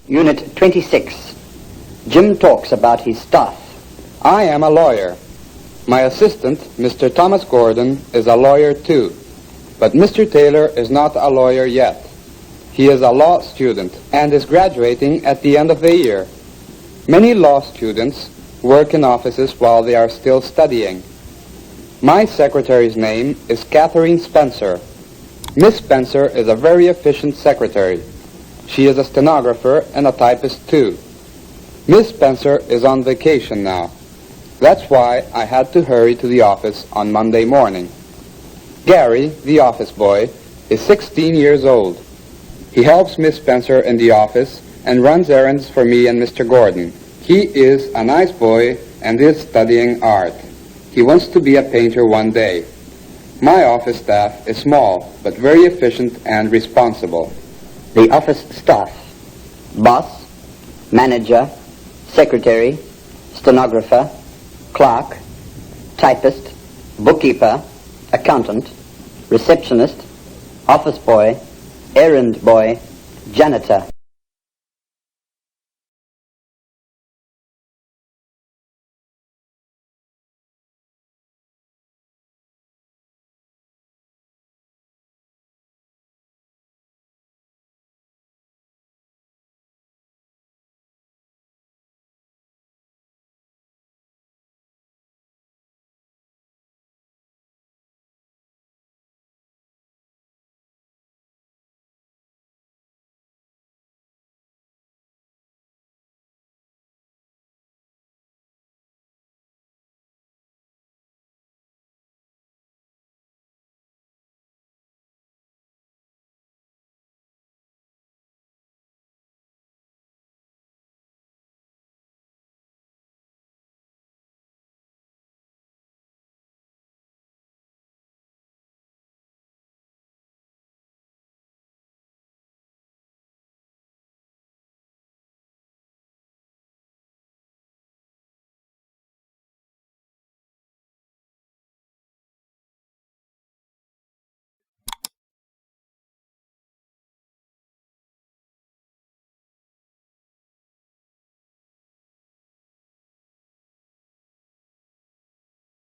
Unit 26. Jim talks about his staff. I am a lawyer. My assistant, Mr. Thomas Gordon, is a lawyer too. But Mr. Taylor is not a lawyer yet. He is a law student and is graduating at the end of the year. Many law students work in offices while they are still studying. My secretary's name is Catherine Spencer. Miss Spencer is a very efficient secretary. She is a stenographer and a typist too. Miss Spencer is on vacation now. That's why I had to hurry to the office on Monday morning. Gary, the office boy, is 16 years old. He helps Miss Spencer in the office and runs errands for me and Mr. Gordon. He is a nice boy and is studying art. He wants to be a painter one day. My office staff is small, but very efficient and responsible. The office staff: boss, manager, secretary, stenographer, clerk, typist, bookkeeper, accountant, receptionist, office boy, errand boy, janitor.